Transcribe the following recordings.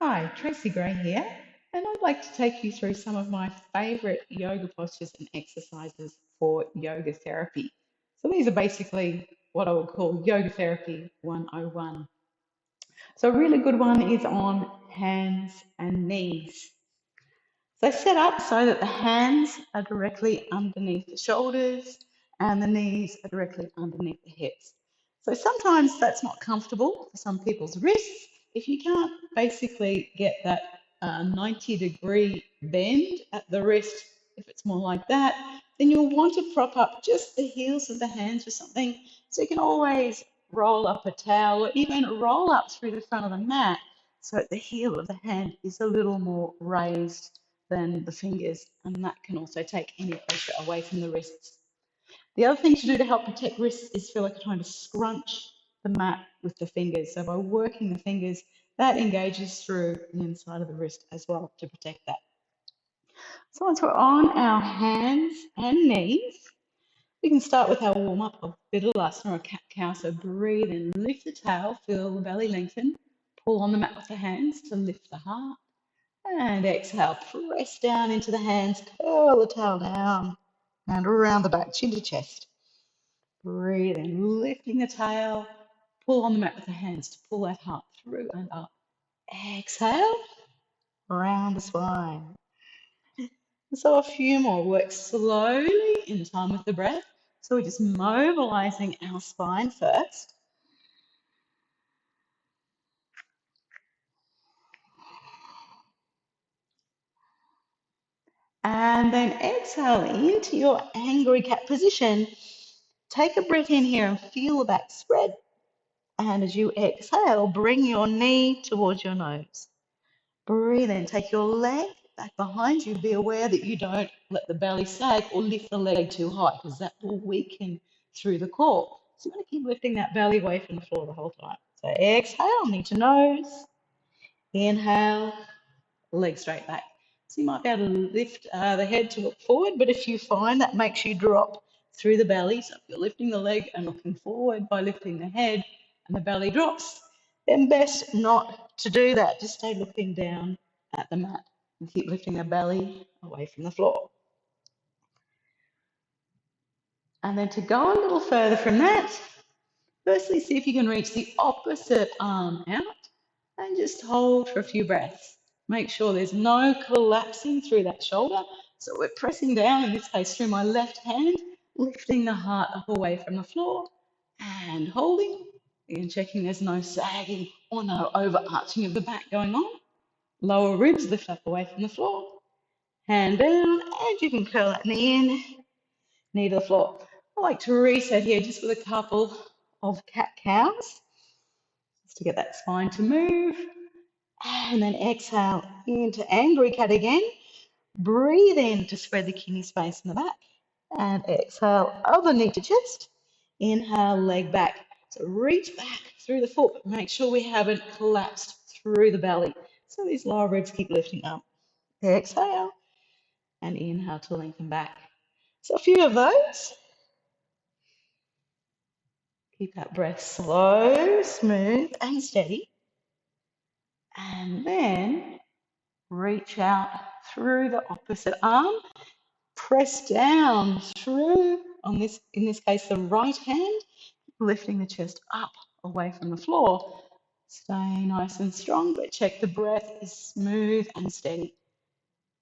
Hi, Tracy Gray here, and I'd like to take you through some of my favorite yoga postures and exercises for yoga therapy. So these are basically what I would call yoga therapy 101. So a really good one is on hands and knees. So set up so that the hands are directly underneath the shoulders and the knees are directly underneath the hips. So sometimes that's not comfortable for some people's wrists. If you can't basically get that 90-degree bend at the wrist, if it's more like that, then you'll want to prop up just the heels of the hands or something. So you can always roll up a towel or even roll up through the front of the mat so the heel of the hand is a little more raised than the fingers, and that can also take any pressure away from the wrists. The other thing to do to help protect wrists is feel like trying to scrunch the mat with the fingers. So by working the fingers, that engages through the inside of the wrist as well to protect that. So once we're on our hands and knees, we can start with our warm-up of Vidyalasana or cat-cow. So breathe in, lift the tail, feel the belly lengthen, pull on the mat with the hands to lift the heart. And exhale, press down into the hands, curl the tail down and around the back, chin to chest. Breathe in, lifting the tail, pull on the mat with the hands to pull that heart through and up. Exhale, round the spine. So a few more. Work slowly in time with the breath. So we're just mobilizing our spine first. And then exhale into your angry cat position. Take a breath in here and feel the back spread. And as you exhale, bring your knee towards your nose. Breathe in, take your leg back behind you. Be aware that you don't let the belly sag or lift the leg too high because that will weaken through the core. So you're going to keep lifting that belly away from the floor the whole time. So exhale, knee to nose. Inhale, leg straight back. So you might be able to lift the head to look forward, but if you find that makes you drop through the belly, so if you're lifting the leg and looking forward by lifting the head and the belly drops, then best not to do that. Just stay looking down at the mat and keep lifting the belly away from the floor. And then to go a little further from that, firstly see if you can reach the opposite arm out and just hold for a few breaths. Make sure there's no collapsing through that shoulder. So we're pressing down, in this case through my left hand, lifting the heart up away from the floor and holding and checking there's no sagging or no overarching of the back going on. Lower ribs lift up away from the floor. Hand down, and you can curl that knee in, knee to the floor. I like to reset here just with a couple of cat-cows, just to get that spine to move. And then exhale into angry cat again. Breathe in to spread the kidney space in the back. And exhale, other knee to chest. Inhale, leg back. So reach back through the foot. Make sure we haven't collapsed through the belly. So these lower ribs keep lifting up. Exhale and inhale to lengthen back. So a few of those. Keep that breath slow, smooth, and steady. And then reach out through the opposite arm. Press down through, in this case, the right hand, lifting the chest up away from the floor. Stay nice and strong, but check the breath is smooth and steady.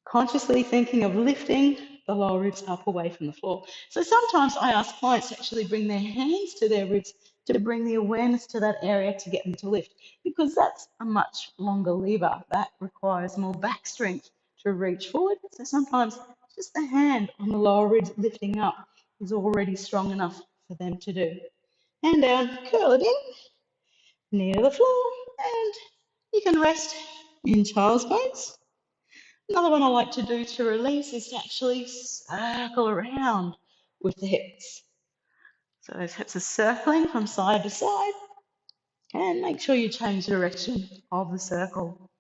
Consciously thinking of lifting the lower ribs up away from the floor. So sometimes I ask clients to actually bring their hands to their ribs to bring the awareness to that area to get them to lift, because that's a much longer lever. That requires more back strength to reach forward. So sometimes just the hand on the lower ribs lifting up is already strong enough for them to do. Hand down, curl it in, knee to the floor, and you can rest in child's pose. Another one I like to do to release is to actually circle around with the hips. So those hips are circling from side to side, and make sure you change the direction of the circle.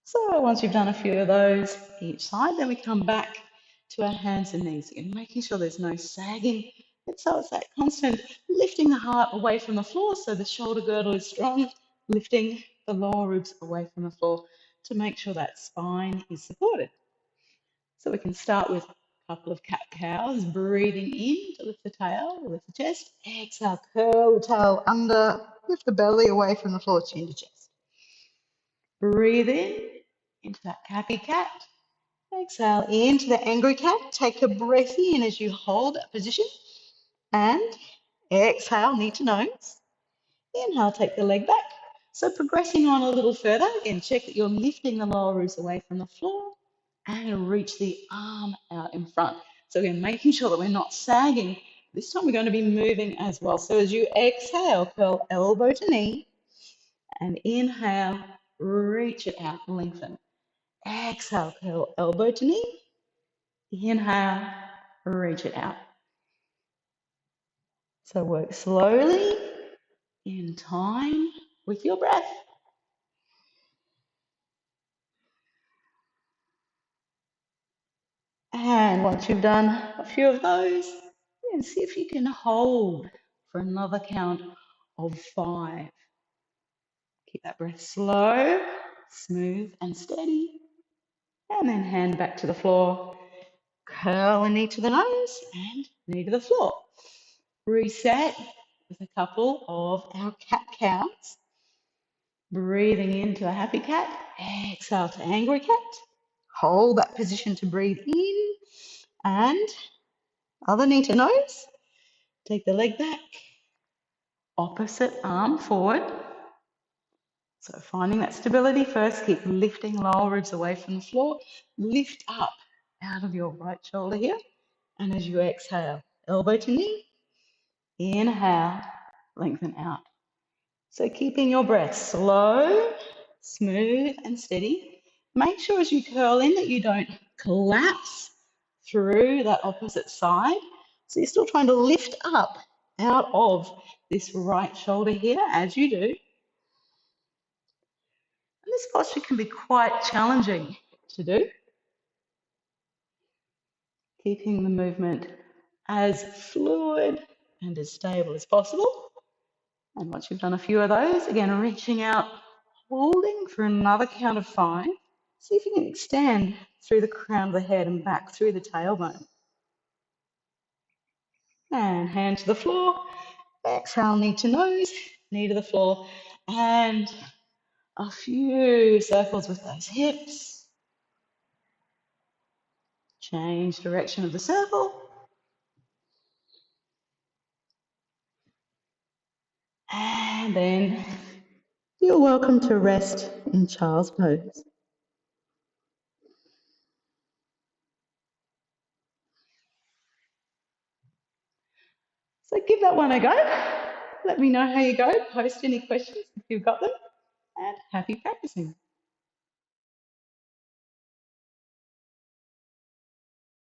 So once you've done a few of those each side, then we come back to our hands and knees again, making sure there's no sagging So it's that constant lifting the heart away from the floor so the shoulder girdle is strong, lifting the lower ribs away from the floor to make sure that spine is supported. So we can start with a couple of cat-cows, breathing in to lift the tail, lift the chest. Exhale, curl the tail under, lift the belly away from the floor, chin to chest. Breathe in into that happy cat. Exhale into the angry cat. Take a breath in as you hold that position. And exhale, knee to nose. Inhale, take the leg back. So progressing on a little further, again, check that you're lifting the lower ribs away from the floor and reach the arm out in front. So again, making sure that we're not sagging. This time we're going to be moving as well. So as you exhale, curl elbow to knee, and inhale, reach it out, lengthen. Exhale, curl elbow to knee. Inhale, reach it out. So work slowly in time with your breath. And once you've done a few of those, then see if you can hold for another count of 5. Keep that breath slow, smooth and steady. And then hand back to the floor. Curl a knee to the nose and knee to the floor. Reset with a couple of our cat-cows. Breathing into a happy cat. Exhale to angry cat. Hold that position to breathe in. And other knee to nose. Take the leg back. Opposite arm forward. So finding that stability first, keep lifting lower ribs away from the floor. Lift up out of your right shoulder here. And as you exhale, elbow to knee. Inhale, lengthen out. So keeping your breath slow, smooth and steady. Make sure as you curl in that you don't collapse through that opposite side. So you're still trying to lift up out of this right shoulder here as you do. And this posture can be quite challenging to do. Keeping the movement as fluid and as stable as possible. And once you've done a few of those, again, reaching out, holding for another count of 5. See if you can extend through the crown of the head and back through the tailbone. And hand to the floor. Exhale, knee to nose, knee to the floor. And a few circles with those hips. Change direction of the circle. And then you're welcome to rest in child's pose. So give that one a go. Let me know how you go. Post any questions if you've got them. And happy practicing.